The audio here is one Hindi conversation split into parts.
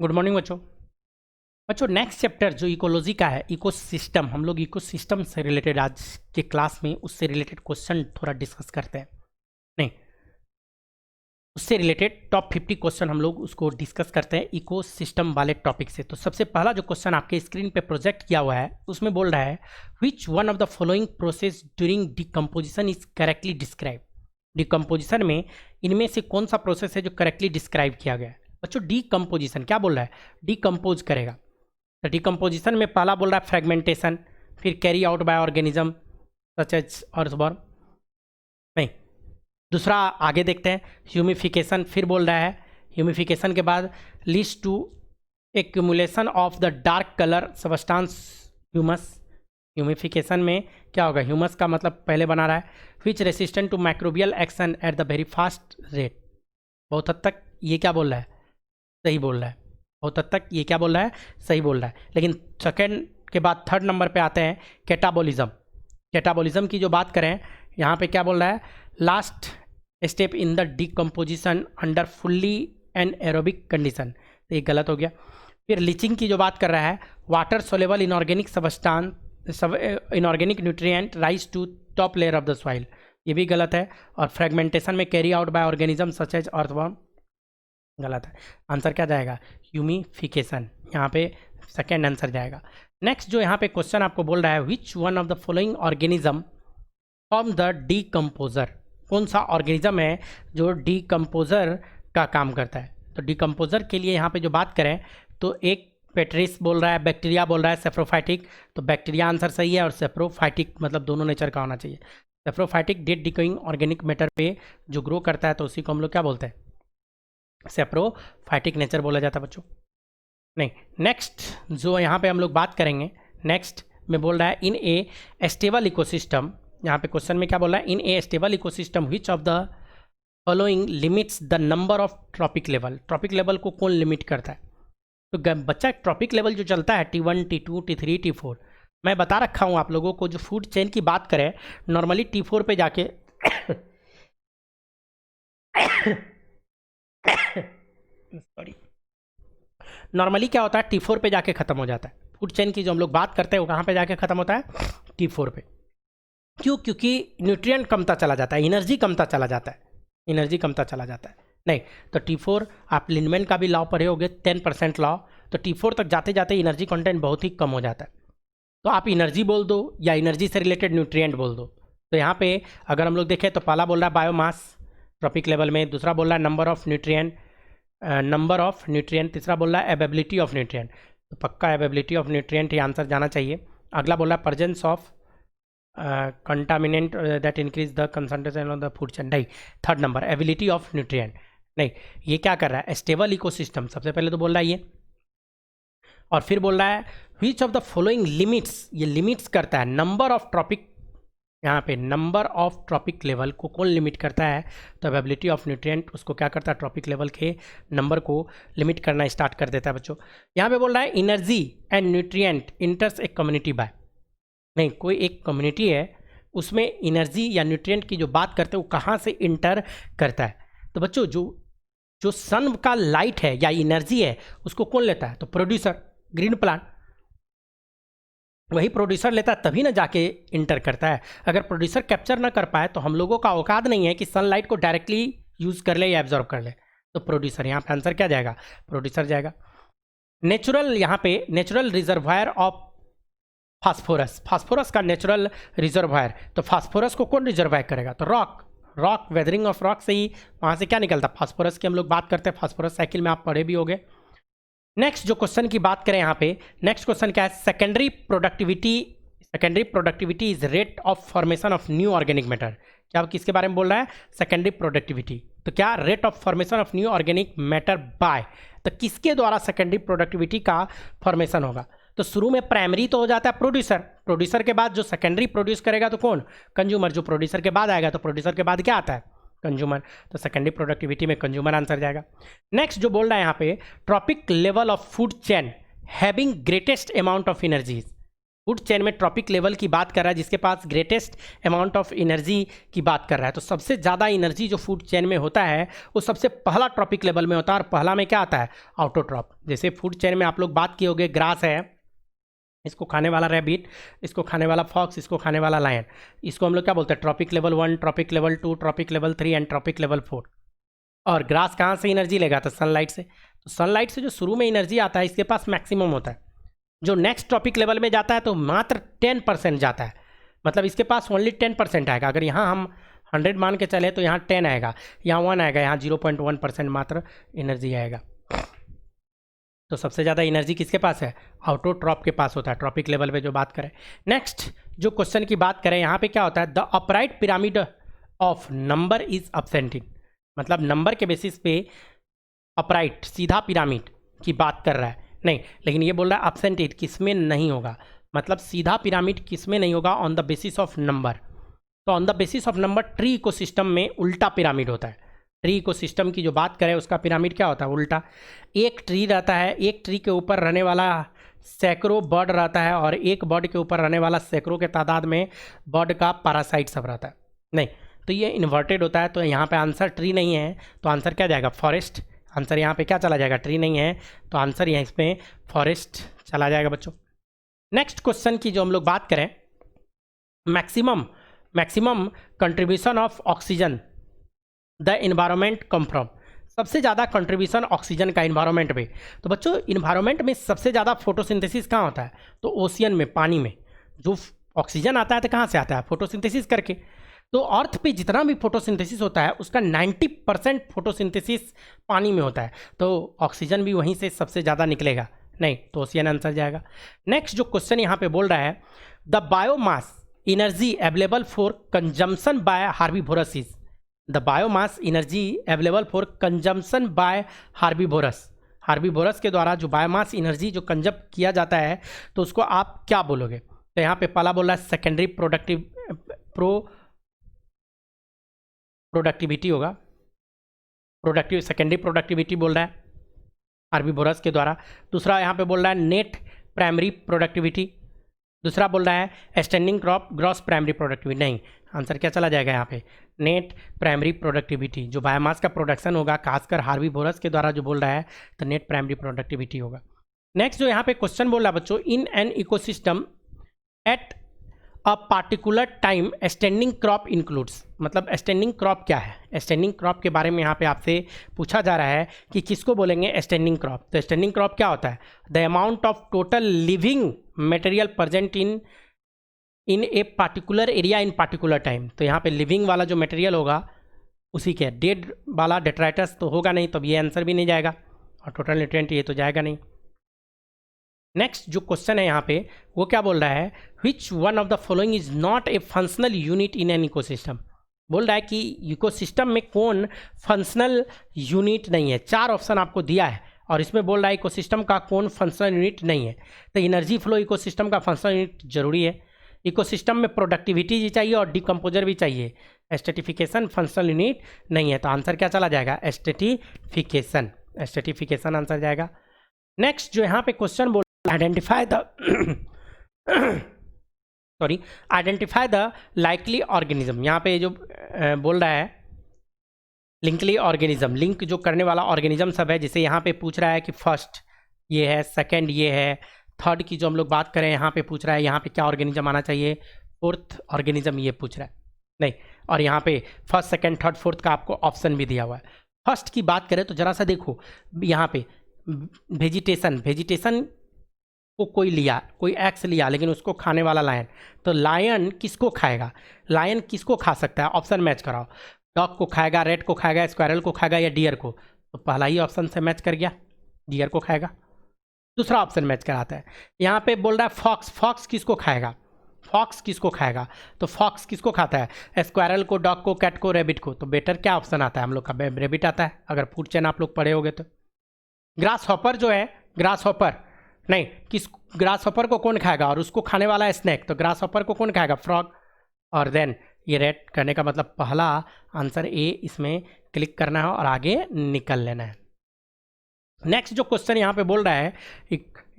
गुड मॉर्निंग बच्चों। बच्चों नेक्स्ट चैप्टर जो इकोलॉजी का है, इकोसिस्टम, हम लोग इकोसिस्टम से रिलेटेड आज के क्लास में उससे रिलेटेड क्वेश्चन थोड़ा डिस्कस करते हैं। नहीं, उससे रिलेटेड टॉप 50 क्वेश्चन हम लोग उसको डिस्कस करते हैं इकोसिस्टम वाले टॉपिक से। तो सबसे पहला जो क्वेश्चन आपके स्क्रीन पे प्रोजेक्ट किया हुआ है उसमें बोल रहा है which one of the following process during decomposition is correctly describe. Decomposition में इनमें से कौन सा प्रोसेस है जो करेक्टली डिस्क्राइब किया गया है? बच्चों डिकम्पोजिशन क्या बोल रहा है? डिकम्पोज करेगा। तो डिकम्पोजिशन में पहला बोल रहा है फ्रेगमेंटेशन, फिर carry out by organism such as earthworm. नहीं, दूसरा आगे देखते हैं ह्यूमिफिकेशन, फिर बोल रहा है ह्यूमिफिकेशन के बाद leads to accumulation of the dark colour substance humus. Humification में क्या होगा? ह्यूमस का मतलब पहले बना रहा है which resistant to microbial action at the very fast rate. बहुत हद तक ये क्या बोल रहा है? सही बोल रहा है। बहुत हद तक ये क्या बोल रहा है? सही बोल रहा है। लेकिन सेकेंड के बाद थर्ड नंबर पे आते हैं कैटाबॉलिज्म। कैटाबॉलिज्म की जो बात करें यहाँ पे क्या बोल रहा है? Last step in the decomposition under fully anaerobic condition. तो ये गलत हो गया। फिर लीचिंग की जो बात कर रहा है water soluble inorganic substance inorganic nutrient rise to top layer of the soil, ये भी गलत है। और फ्रेगमेंटेशन में carry out by organism such as earthworm, गलत है। आंसर क्या जाएगा? ह्यूमिफिकेशन, यहाँ पे सेकेंड आंसर जाएगा। नेक्स्ट जो यहाँ पे क्वेश्चन आपको बोल रहा है which one of the following organism form the decomposer. कौन सा ऑर्गेनिज्म है जो डीकम्पोजर का काम करता है? तो डीकम्पोजर के लिए यहाँ पे जो बात करें तो एक पेट्रिस बोल रहा है, बैक्टीरिया बोल रहा है, सेप्रोफाइटिक। तो बैक्टीरिया आंसर सही है और सेप्रोफाइटिक मतलब दोनों नेचर का होना चाहिए। सेप्रोफाइटिक डेड डिकोइंग ऑर्गेनिक मैटर पे जो ग्रो करता है तो उसी को हम लोग क्या बोलते हैं? सेप्रोफाइटिक नेचर बोला जाता है बच्चों। नहीं, नेक्स्ट जो यहाँ पे हम लोग बात करेंगे नेक्स्ट में बोल रहा है इन ए स्टेबल इकोसिस्टम। यहाँ पे क्वेश्चन में क्या बोल रहा है? In a stable ecosystem which of the following limits the number of trophic level. Trophic level को कौन लिमिट करता है? तो बच्चा ट्रॉपिक लेवल जो चलता है T1 T2 T3 T4, मैं बता रखा हूँ आप लोगों को। जो फूड चेन की बात करें नॉर्मली T4 पे जाके सॉरी, नॉर्मली क्या होता है T4 पे जाके खत्म हो जाता है। फूड चेन की जो हम लोग बात करते हैं वो कहाँ पे जाके खत्म होता है? T4 पे। क्यों? क्योंकि न्यूट्रिएंट कमता चला जाता है, एनर्जी कमता चला जाता है, एनर्जी कमता चला जाता है। नहीं, तो T4 आप लिनमैन का भी लॉ पढ़े होगे 10% लॉ। तो T4 तक जाते जाते एनर्जी कंटेंट बहुत ही कम हो जाता है। तो आप एनर्जी बोल दो या एनर्जी से रिलेटेड न्यूट्रिएंट बोल दो। तो यहाँ पे अगर हम लोग देखें तो पहला बोल रहा है बायोमास ट्रॉपिक लेवल में, दूसरा बोल रहा है नंबर ऑफ न्यूट्रिएंट, तीसरा बोल रहा है एवेबिलिटी ऑफ न्यूट्रिएंट। तो पक्का एवेबिलिटी ऑफ न्यूट्रिएंट ही आंसर जाना चाहिए। अगला बोल रहा है presence of contaminant that increase the concentration of the food chain. नहीं, third number ability of nutrient. नहीं, ये क्या कर रहा है? स्टेबल इकोसिस्टम सबसे पहले तो बोल रहा है ये, और फिर बोल रहा है विच ऑफ द फॉलोइंग लिमिट्स। ये लिमिट्स करता है नंबर ऑफ ट्रॉपिक, यहाँ पे नंबर ऑफ ट्रॉपिक लेवल को कौन लिमिट करता है? तो अवेबिलिटी ऑफ न्यूट्रिएंट उसको क्या करता है? ट्रॉपिक लेवल के नंबर को लिमिट करना स्टार्ट कर देता है बच्चों। यहाँ पे बोल रहा है energy and nutrient इंटर्स a community bye. नहीं, कोई एक कम्युनिटी है उसमें एनर्जी या न्यूट्रिएंट की जो बात करते हैं वो कहाँ से इंटर करता है? तो बच्चों जो सन का लाइट है या एनर्जी है उसको कौन लेता है? तो प्रोड्यूसर, ग्रीन प्लांट, वही प्रोड्यूसर लेता है तभी ना जाके इंटर करता है। अगर प्रोड्यूसर कैप्चर ना कर पाए तो हम लोगों का औकात नहीं है कि सनलाइट को डायरेक्टली यूज कर ले या एब्जॉर्ब कर ले। तो प्रोड्यूसर, यहाँ पे आंसर क्या जाएगा? प्रोड्यूसर जाएगा। नेचुरल, यहाँ पे natural reservoir of phosphorus, phosphorus का नेचुरल रिजर्वायर। तो फास्फोरस को कौन रिजर्वायर करेगा? तो रॉक वेदरिंग ऑफ रॉक से ही वहाँ से क्या निकलता? फास्फोरस की हम लोग बात करते हैं, फास्फोरस साइकिल में आप पढ़े भी होंगे। नेक्स्ट जो क्वेश्चन की बात करें यहाँ पे, नेक्स्ट क्वेश्चन क्या है? Secondary productivity is rate of formation of new organic matter. क्या किसके बारे में बोल रहा है? Secondary productivity. तो क्या? Rate of formation of new organic matter bye. तो किसके द्वारा सेकेंडरी प्रोडक्टिविटी का फॉर्मेशन होगा? तो शुरू में प्राइमरी तो हो जाता है प्रोड्यूसर के बाद जो सेकेंडरी प्रोड्यूस करेगा तो कौन? कंज्यूमर। जो प्रोड्यूसर के बाद आएगा तो प्रोड्यूसर के बाद क्या आता है? कंज्यूमर। तो सेकेंडरी प्रोडक्टिविटी में कंज्यूमर आंसर जाएगा। नेक्स्ट जो बोल रहा है यहाँ पे trophic level of food chain having greatest amount of energies. Food chain में ट्रॉपिक लेवल की बात कर रहा है, जिसके पास ग्रेटेस्ट अमाउंट ऑफ एनर्जी की बात कर रहा है। तो सबसे ज़्यादा एनर्जी जो फूड चेन में होता है वो सबसे पहला ट्रॉपिक लेवल में होता है, और पहला में क्या आता है, ऑटोट्रॉप। जैसे फूड चेन में आप लोग बात किए होंगे, ग्रास है, इसको खाने वाला रैबिट, इसको खाने वाला फॉक्स, इसको खाने वाला लायन, इसको हम लोग क्या बोलते हैं, trophic level 1, trophic level 2, trophic level 3 and trophic level 4। और ग्रास कहाँ से एनर्जी लेगा, तो सनलाइट से। तो सनलाइट से जो शुरू में एनर्जी आता है इसके पास मैक्सिमम होता है। जो नेक्स्ट टॉपिक लेवल में जाता है तो मात्र 10% जाता है, मतलब इसके पास ओनली 10% आएगा। अगर यहाँ हम 100 मान के चले तो यहाँ 10 आएगा, यहाँ 1 आएगा, यहाँ 0.1% मात्र एनर्जी आएगा। तो सबसे ज़्यादा एनर्जी किसके पास है, ऑटोट्रॉप के पास होता है, ट्रॉपिक लेवल पे जो बात करें। नेक्स्ट जो क्वेश्चन की बात करें, यहाँ पे क्या होता है, the upright pyramid of number is upsetting, मतलब नंबर के बेसिस पे अपराइट सीधा पिरामिड की बात कर रहा है, नहीं, लेकिन ये बोल रहा है अपसेंटेड किस में नहीं होगा, मतलब सीधा पिरामिड किस में नहीं होगा, on the basis of number. तो on the basis of number tree ecosystem में उल्टा पिरामिड होता है। ट्री इकोसिस्टम की जो बात करें उसका पिरामिड क्या होता है, उल्टा। एक ट्री रहता है, एक ट्री के ऊपर रहने वाला सैकड़ों बर्ड रहता है, और एक बर्ड के ऊपर रहने वाला सैकड़ों के तादाद में बर्ड का पैरासाइट सब रहता है, नहीं, तो ये इन्वर्टेड होता है। तो यहाँ पे आंसर ट्री नहीं है, तो आंसर क्या जाएगा, फॉरेस्ट। आंसर यहाँ पे क्या चला जाएगा, ट्री नहीं है, तो आंसर यहाँ इसमें फॉरेस्ट चला जाएगा बच्चों। नेक्स्ट क्वेश्चन की जो हम लोग बात करें, maximum contribution of oxygen the environment come from, सबसे ज़्यादा कंट्रीब्यूशन ऑक्सीजन का इन्वायरमेंट में। तो बच्चों इन्वायरमेंट में सबसे ज़्यादा फोटोसिंथेसिस कहाँ होता है, तो ओशियन में, पानी में। जो ऑक्सीजन आता है तो कहाँ से आता है, फोटोसिंथेसिस करके। तो अर्थ पे जितना भी फोटोसिंथेसिस होता है उसका 90% फोटोसिंथेसिस पानी में होता है, तो ऑक्सीजन भी वहीं से सबसे ज़्यादा निकलेगा, नहीं, तो ओशियन आंसर जाएगा। नेक्स्ट जो क्वेश्चन यहाँ पे बोल रहा है, the biomass energy available for consumption by herbivorous is, the biomass energy available for consumption by herbivorous, herbivorous के द्वारा जो बायोमास एनर्जी जो कंजम किया जाता है तो उसको आप क्या बोलोगे। तो यहाँ पे पहला बोल रहा है सेकेंडरी प्रोडक्टिविटी होगा, सेकेंडरी प्रोडक्टिविटी बोल रहा है हार्बीवोरस के द्वारा। दूसरा यहाँ पे बोल रहा है नेट प्राइमरी प्रोडक्टिविटी, दूसरा बोल रहा है standing crop gross primary productivity, नहीं, आंसर क्या चला जाएगा यहाँ पे, नेट प्राइमरी प्रोडक्टिविटी। जो बायोमास का प्रोडक्शन होगा खासकर हार्बीवोरस के द्वारा जो बोल रहा है तो नेट प्राइमरी प्रोडक्टिविटी होगा। नेक्स्ट जो यहाँ पे क्वेश्चन बोल रहा है बच्चों, in an ecosystem at a particular time standing crop includes, मतलब स्टैंडिंग क्रॉप क्या है, स्टैंडिंग क्रॉप के बारे में यहाँ पे आपसे पूछा जा रहा है कि किसको बोलेंगे स्टैंडिंग क्रॉप। तो स्टैंडिंग क्रॉप क्या होता है, the amount of total living material present in a particular area in particular time. तो यहाँ पे लिविंग वाला जो मटेरियल होगा उसी के, डेड वाला डेट्राइटस तो होगा नहीं, तो ये आंसर भी नहीं जाएगा, और टोटल न्यूट्रिएंट ये तो जाएगा नहीं। नेक्स्ट जो क्वेश्चन है यहाँ पे वो क्या बोल रहा है, which one of the following is not a functional unit in an ecosystem, बोल रहा है कि इकोसिस्टम में कौन फंक्शनल यूनिट नहीं है। 4 ऑप्शन आपको दिया है और इसमें बोल रहा है इकोसिस्टम का कौन फंक्शनल यूनिट नहीं है। तो एनर्जी फ्लो इकोसिस्टम का फंक्शनल यूनिट जरूरी है, इकोसिस्टम में प्रोडक्टिविटी भी चाहिए और डिकम्पोजर भी चाहिए, स्ट्रेटिफिकेशन फंक्शनल यूनिट नहीं है, तो आंसर क्या चला जाएगा, स्ट्रेटिफिकेशन आंसर जाएगा। नेक्स्ट जो यहाँ पे क्वेश्चन बोल आइडेंटिफाई द लाइकली ऑर्गेनिज्म, यहाँ पे जो बोल रहा है लिंकली ऑर्गेनिज्म, लिंक जो करने वाला ऑर्गेनिज्म सब है, जिसे यहाँ पे पूछ रहा है कि फर्स्ट ये है, सेकंड ये है, थर्ड की जो हम लोग बात करें यहाँ पे पूछ रहा है यहाँ पे क्या ऑर्गेनिज्म आना चाहिए, फोर्थ ऑर्गेनिज्म ये पूछ रहा है, नहीं, और यहाँ पे फर्स्ट सेकंड थर्ड फोर्थ का आपको ऑप्शन भी दिया हुआ है। फर्स्ट की बात करें तो जरा सा देखो यहाँ पे वेजिटेशन को कोई लिया, कोई एक्स लिया, लेकिन उसको खाने वाला लायन, तो लायन किसको खाएगा, लायन किसको खा सकता है, ऑप्शन मैच कराओ, डॉग को खाएगा, रेट को खाएगा, स्क्वायरल को खाएगा या डियर को, तो पहला ही ऑप्शन से मैच कर गया, डियर को खाएगा। दूसरा ऑप्शन मैच कराता है, यहाँ पे बोल रहा है फॉक्स, फॉक्स किसको खाएगा, फॉक्स किसको खाएगा, तो फॉक्स किसको खाता है, स्क्वायरल को, डॉग को, कैट को, रेबिट को, तो बेटर क्या ऑप्शन आता है हम लोग का, रेबिट आता है, अगर फूड चेन आप लोग पढ़े होगे तो। ग्रास हॉपर जो है, ग्रास हॉपर नहीं, किस ग्रास हॉपर को कौन खाएगा, और उसको खाने वाला है स्नैक, तो ग्रास हॉपर को कौन खाएगा, फ्रॉग, और देन ये रेड करने का मतलब पहला आंसर ए इसमें क्लिक करना है और आगे निकल लेना है। नेक्स्ट जो क्वेश्चन यहाँ पे बोल रहा है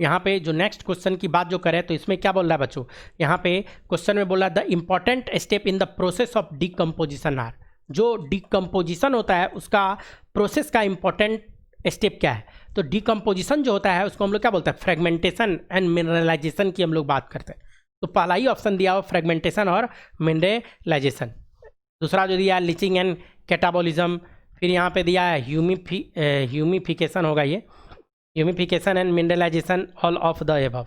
यहाँ पे जो नेक्स्ट क्वेश्चन की बात जो करें तो इसमें क्या बोल रहा है बच्चों, यहाँ पे क्वेश्चन में बोल रहा है the important step in the process of decomposition are, जो डिकम्पोजिशन होता है उसका प्रोसेस का इंपॉर्टेंट स्टेप क्या है। तो डिकम्पोजिशन जो होता है उसको हम लोग क्या बोलते हैं, फ्रेगमेंटेशन एंड मिनरलाइजेशन की हम लोग बात करते हैं। तो पहला ही ऑप्शन दिया हो फ्रेगमेंटेशन और मिनरलाइजेशन। दूसरा जो दिया है लिचिंग एंड कैटाबॉलिज्म, फिर यहाँ पे दिया है ह्यूमिफिकेशन होगा ये, humification and mineralisation, all of the above.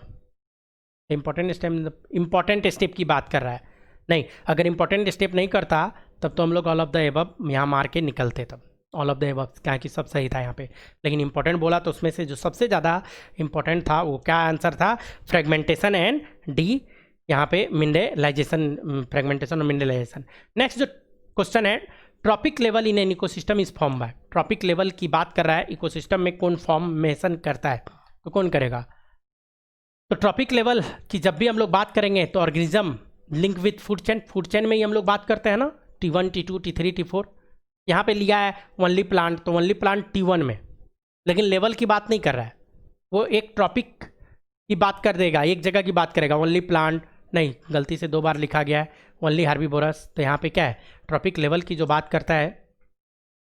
Important step की बात कर रहा है, नहीं अगर इंपॉर्टेंट स्टेप नहीं करता तब तो हम लोग ऑल ऑफ द एबव यहाँ मार के निकलते, तब ऑल ऑफ द एबव क्या कि सब सही था यहाँ पे, लेकिन इंपॉर्टेंट बोला तो उसमें से जो सबसे ज़्यादा इंपॉर्टेंट था वो क्या आंसर था, फ्रेगमेंटेशन एंड डी यहाँ पे मिनरलाइजेशन, फ्रेगमेंटेशन और मिनरलाइजेशन। नेक्स्ट जो क्वेश्चन है, trophic level in an ecosystem is form by, trophic level की बात कर रहा है, इकोसिस्टम में कौन फॉर्मेशन करता है, तो कौन करेगा। तो ट्रॉपिक लेवल की जब भी हम लोग बात करेंगे तो organism link with food chain में ही हम लोग बात करते हैं ना, T1 T2 T3 T4। यहाँ पे लिया है ओनली प्लांट, तो ओनली प्लांट T1 में, लेकिन लेवल की बात नहीं कर रहा है, वो एक ट्रॉपिक की बात कर देगा, एक जगह की बात करेगा, ओनली प्लांट नहीं, गलती से 2 बार लिखा गया है ओनली हर्बीवोरस। तो यहाँ पे क्या है, ट्रॉपिक लेवल की जो बात करता है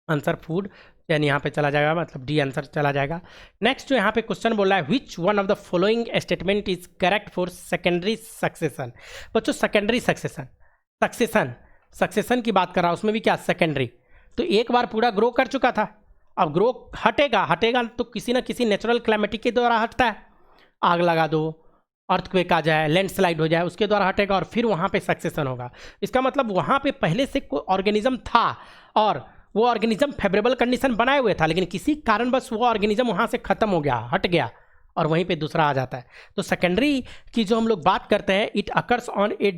आंसर फूड यानी यहाँ पे चला जाएगा, मतलब डी आंसर चला जाएगा। नेक्स्ट जो यहाँ पे क्वेश्चन बोल रहा है, which one of the following statement is correct for secondary succession. बच्चों सेकेंडरी सक्सेशन की बात कर रहा हूँ, उसमें भी क्या सेकेंडरी, तो एक बार पूरा ग्रो कर चुका था, अब ग्रो हटेगा तो किसी ना किसी नेचुरल क्लाइमेटिक के द्वारा हटता है, आग लगा दो, अर्थक्वेक आ जाए, लैंडस्लाइड हो जाए, उसके द्वारा हटेगा और फिर वहाँ पे सक्सेशन होगा। इसका मतलब वहाँ पे पहले से कोई ऑर्गेनिज्म था और वो ऑर्गेनिज्म फेवरेबल कंडीशन बनाए हुए था, लेकिन किसी कारणवश वो ऑर्गेनिज्म वहाँ से खत्म हो गया, हट गया और वहीं पे दूसरा आ जाता है। तो सेकेंडरी की जो हम लोग बात करते हैं, it occurs on a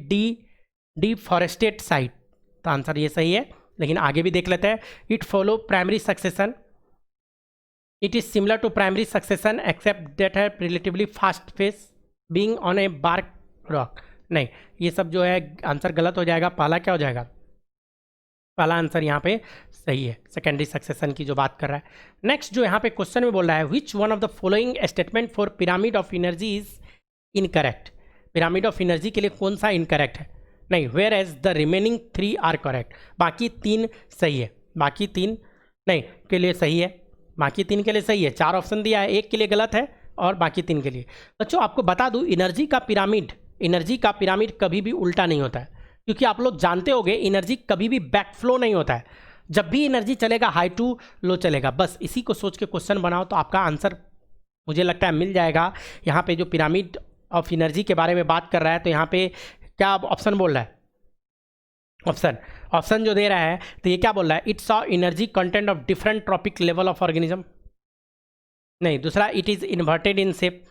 deforested site, तो आंसर ये सही है, लेकिन आगे भी देख लेते हैं। It follow primary succession, it is similar to primary succession except that है relatively fast phase being on a bark rock. नहीं, ये सब जो है आंसर गलत हो जाएगा, पहला क्या हो जाएगा, पहला आंसर यहाँ पे सही है, सेकेंडरी सक्सेशन की जो बात कर रहा है। नेक्स्ट जो यहाँ पे क्वेश्चन में बोल रहा है, which one of the following statement for pyramid of energy is incorrect, pyramid of energy के लिए कौन सा इनकरेक्ट है, नहीं, whereas the remaining 3 are correct, बाकी 3 सही है, बाकी 3 नहीं के लिए सही है, बाकी 3 के लिए सही है, 4 ऑप्शन दिया है, 1 के लिए गलत है और बाकी 3 के लिए। बच्चों आपको बता दूं, एनर्जी का पिरामिड कभी भी उल्टा नहीं होता है, क्योंकि आप लोग जानते होंगे एनर्जी कभी भी बैकफ्लो नहीं होता है, जब भी एनर्जी चलेगा हाई टू लो चलेगा, बस इसी को सोच के क्वेश्चन बनाओ तो आपका आंसर मुझे लगता है मिल जाएगा। यहाँ पे जो पिरामिड ऑफ एनर्जी के बारे में बात कर रहा है, तो यहाँ पे क्या ऑप्शन बोल रहा है, ऑप्शन जो दे रहा है तो ये क्या बोल रहा है, it's a energy content of different trophic level of organism, नहीं, दूसरा it is inverted in shape,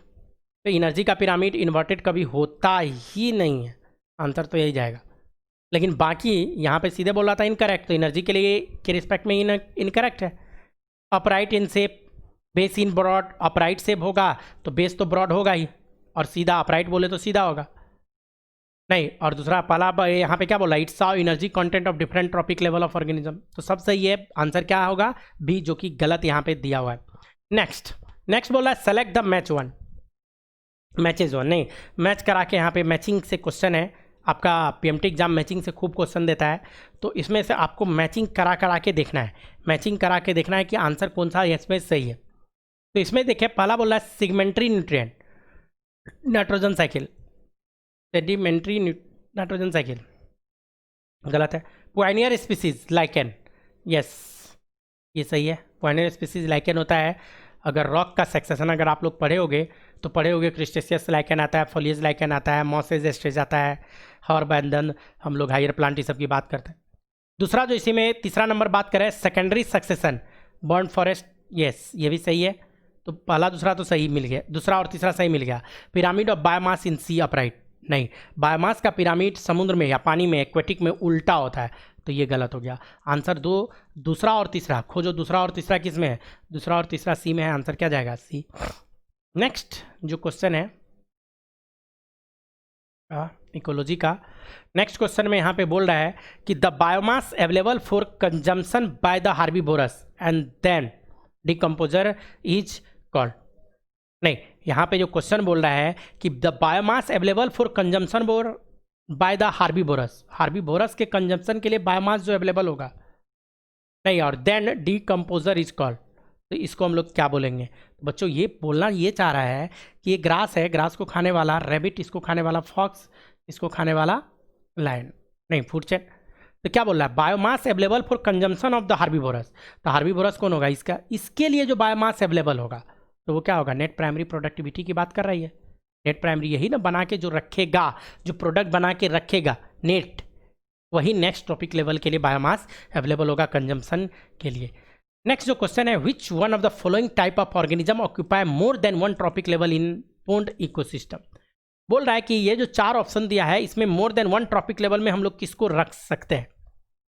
तो एनर्जी का पिरामिड इन्वर्टेड कभी होता ही नहीं है, आंसर तो यही जाएगा। लेकिन बाकी यहाँ पे सीधे बोल रहा था इनकरेक्ट, तो एनर्जी के लिए के रिस्पेक्ट में इनकरेक्ट है। Upright in shape, base in broad, upright shape होगा तो बेस तो ब्रॉड होगा ही, और सीधा अपराइट बोले तो सीधा होगा, नहीं, और दूसरा पहला यहाँ पे क्या बोला, it's a energy content of different trophic level of organism, तो सब सही है, आंसर क्या होगा बी, जो कि गलत यहाँ पे दिया हुआ है। नेक्स्ट बोला है सेलेक्ट द मैचेज वन, नहीं, मैच करा के यहाँ पे मैचिंग से क्वेश्चन है, आपका पीएमटी एग्जाम मैचिंग से खूब क्वेश्चन देता है, तो इसमें से आपको मैचिंग करा के देखना है, कि आंसर कौन सा इसमें सही है। तो इसमें देखिए पहला बोला है sedimentary nutrient nitrogen cycle, sedimentary nitrogen cycle गलत है। पायनियर स्पीसीज लाइकेन, यस ये सही है, पायनियर स्पीसीज लाइकेन होता है। अगर रॉक का सक्सेशन अगर आप लोग पढ़े होगे क्रिस्टेशियस लाइकेन आता है, फोलियस लाइकेन आता है, मॉसेज एस्ट्रेज आता है, और बैंदन हम लोग हायर प्लांट सब की बात करते हैं। दूसरा जो इसी में तीसरा नंबर बात करें secondary succession burn forest, yes ये भी सही है, तो पहला दूसरा तो सही मिल गया, दूसरा और तीसरा सही मिल गया। Pyramid of biomass in sea upright, नहीं, बायोमास का पिरामिड समुद्र में या पानी में एक्वेटिक में उल्टा होता है, तो ये गलत हो गया। आंसर दूसरा और तीसरा खोजो, दूसरा और तीसरा किस में है, दूसरा और तीसरा सी में है, आंसर क्या जाएगा सी। नेक्स्ट जो क्वेश्चन है इकोलॉजी का, नेक्स्ट क्वेश्चन में यहाँ पे बोल रहा है कि the biomass available for consumption by the herbivorous and then decomposer is called, नहीं, यहाँ पे जो क्वेश्चन बोल रहा है कि the biomass available for consumption by the herbivorous के कंजम्पशन के लिए बायोमास जो अवेलेबल होगा नहीं, और देन डीकम्पोजर इज कॉल्ड, तो इसको हम लोग क्या बोलेंगे? तो बच्चों ये बोलना ये चाह रहा है कि ये ग्रास है, ग्रास को खाने वाला रैबिट, इसको खाने वाला फॉक्स, इसको खाने वाला लायन, नहीं फूड चेन। तो क्या बोल रहा है? Biomass available for consumption of the herbivores. तो हार्बीवोरस कौन होगा? इसका, इसके लिए जो बायोमास अवेलेबल होगा तो वो क्या होगा? नेट प्राइमरी प्रोडक्टिविटी की बात कर रही है। नेट प्राइमरी यही ना बना के जो रखेगा, जो प्रोडक्ट बना के रखेगा नेट, वही नेक्स्ट टॉपिक लेवल के लिए बायोमास अवेलेबल होगा कंजम्पशन के लिए। नेक्स्ट जो क्वेश्चन है, which one of the following type of organism occupy more than one trophic level in pond ecosystem. बोल रहा है कि ये जो 4 ऑप्शन दिया है इसमें more than one trophic level में हम लोग किसको रख सकते हैं?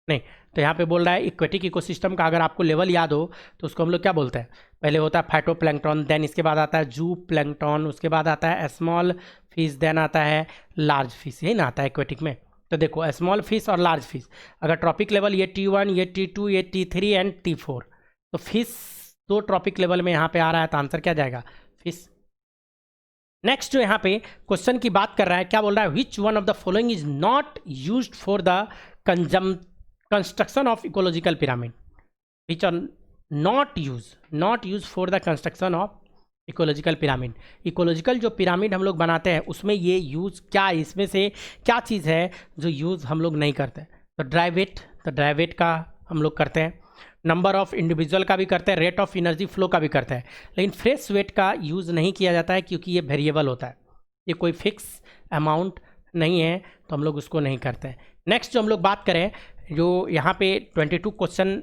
नहीं, तो यहाँ पे बोल रहा है इक्वेटिक इकोसिस्टम का अगर आपको लेवल याद हो तो उसको हम लोग क्या बोलते हैं? पहले होता है फाइटोप्लैंक्टन, देन इसके बाद आता है जू प्लैंक्टन, उसके बाद आता है स्मॉल फिश, देन आता है लार्ज फिश, यही ना आता है इक्वेटिक में। तो देखो स्मॉल फिश और लार्ज फिश, अगर ट्रॉपिक लेवल ये T1, ये T2, ये T3 एंड T4, तो फिश 2 ट्रॉपिक लेवल में यहाँ पे आ रहा है, तो आंसर क्या जाएगा? फिश। नेक्स्ट जो यहाँ पे क्वेश्चन की बात कर रहा है, क्या बोल रहा है? Which one of the following is not used for the construction of ecological pyramid, which are not use for the construction of ecological pyramid. Ecological जो पिरामिड हम लोग बनाते हैं उसमें ये यूज़ क्या, इसमें से क्या चीज़ है जो यूज़ हम लोग नहीं करते? तो ड्राई वेट का हम लोग करते हैं, नंबर ऑफ इंडिविजुअल का भी करते हैं, रेट ऑफ एनर्जी फ्लो का भी करते हैं, लेकिन फ्रेश वेट का यूज़ नहीं किया जाता है क्योंकि ये वेरिएबल होता है, ये कोई फिक्स अमाउंट नहीं है, तो हम लोग उसको नहीं करते हैं। नेक्स्ट जो हम लोग बात करें, जो यहाँ पे 22 क्वेश्चन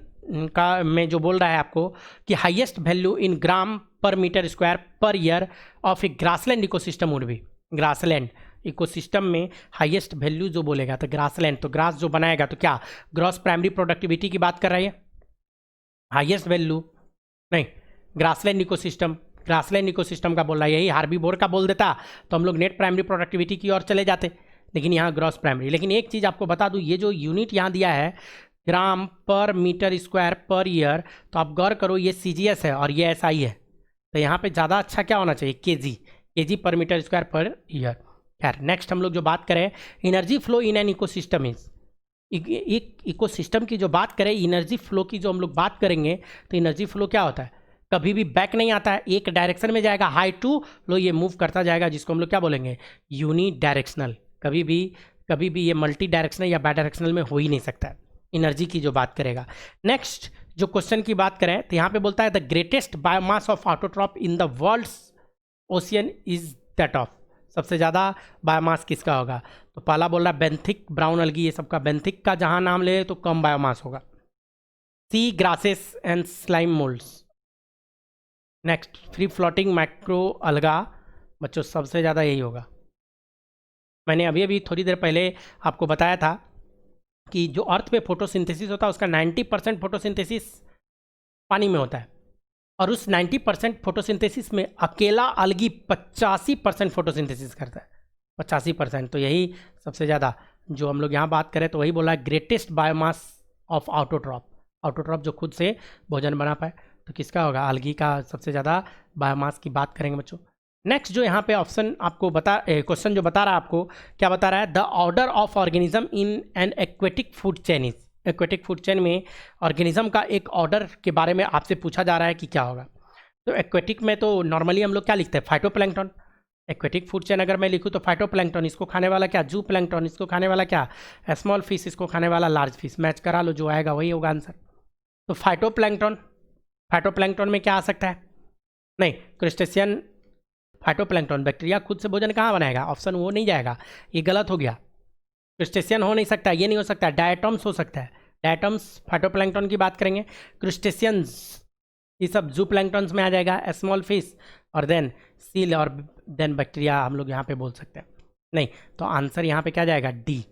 का में जो बोल रहा है आपको कि highest value in gram per metre square per year of a grassland ecosystem would be. Grassland ecosystem में हाईएस्ट वैल्यू जो बोलेगा तो ग्रासलैंड, तो ग्रास जो बनाएगा तो क्या ग्रॉस प्राइमरी प्रोडक्टिविटी की बात कर रही है? हाईएस्ट वैल्यू नहीं, ग्रासलैंड इकोसिस्टम का बोल रहा है, यही हार्बीवोर का बोल देता तो हम लोग नेट प्राइमरी प्रोडक्टिविटी की ओर चले जाते, लेकिन यहाँ ग्रॉस प्राइमरी। लेकिन एक चीज़ आपको बता दूँ, ये जो यूनिट यहाँ दिया है ग्राम per metre square per year, तो आप गौर करो ये CGS है और ये SI है, तो यहाँ पे ज़्यादा अच्छा क्या होना चाहिए? केजी पर मीटर स्क्वायर पर ईयर। खैर नेक्स्ट हम लोग जो बात करें, energy flow in an ecosystem is, एक इकोसिस्टम की जो बात करें एनर्जी फ्लो की जो हम लोग बात करेंगे, तो एनर्जी फ्लो क्या होता है? कभी भी बैक नहीं आता है, एक डायरेक्शन में जाएगा, हाई टू लो ये मूव करता जाएगा, जिसको हम लोग क्या बोलेंगे? Unidirectional. कभी भी ये मल्टी डायरेक्शनल या बाई डायरेक्शनल में हो ही नहीं सकता है, एनर्जी की जो बात करेगा। नेक्स्ट जो क्वेश्चन की बात करें तो यहाँ पे बोलता है the greatest biomass of autotroph in the world's ocean is that of. सबसे ज़्यादा बायोमास किसका होगा? तो पहला बोल रहा है बेंथिक, ब्राउन अलगी, ये सबका बेंथिक का जहाँ नाम ले तो कम बायोमास होगा। Sea grasses and slime moulds. Next free floating micro alga, बच्चों सबसे ज़्यादा यही होगा। मैंने अभी थोड़ी देर पहले आपको बताया था कि जो अर्थ पे फोटोसिंथेसिस होता है उसका 90% फोटोसिंथेसिस पानी में होता है, और उस 90% फोटोसिंथेसिस में अकेला अलगी 85% फोटोसिंथेसिस करता है। 85%, तो यही सबसे ज़्यादा जो हम लोग यहाँ बात करें तो वही बोला है ग्रेटेस्ट बायोमास ऑफ ऑटोट्रॉप जो खुद से भोजन बना पाए, तो किसका होगा? अलगी का सबसे ज़्यादा बायोमास की बात करेंगे बच्चों। नेक्स्ट जो यहाँ पे ऑप्शन आपको क्वेश्चन जो बता रहा है आपको, क्या बता रहा है? The order of organism in an aquatic food chain is. Aquatic food chain में ऑर्गेनिज्म का एक ऑर्डर के बारे में आपसे पूछा जा रहा है कि क्या होगा। तो एक्वेटिक में तो नॉर्मली हम लोग क्या लिखते हैं? फाइटोप्लैंक्टन। एक्वेटिक फूड चेन अगर मैं लिखूँ तो फाइटोप्लैंक्टन, इसको खाने वाला क्या? जू प्लैंक्टन, इसको खाने वाला क्या? स्मॉल फिश, इसको खाने वाला लार्ज फिश। मैच करा लो, जो आएगा वही होगा आंसर। तो फाइटोप्लैंक्टन में क्या आ सकता है? नहीं, क्रिस्टेशियन फाइटोप्लैंक्टन, बैक्टीरिया खुद से भोजन कहाँ बनाएगा? ऑप्शन वो नहीं जाएगा, ये गलत हो गया। क्रिस्टेशियन हो नहीं सकता, ये नहीं हो सकता। डायटम्स हो सकता है, डायटम्स फाइटोप्लैंक्टन की बात करेंगे। क्रिस्टेशियंस ये सब जू प्लैंक्टन्स में आ जाएगा, स्मॉल फिश और देन सील और देन बैक्टीरिया हम लोग यहाँ पे बोल सकते हैं। नहीं, तो आंसर यहाँ पे क्या जाएगा? डी,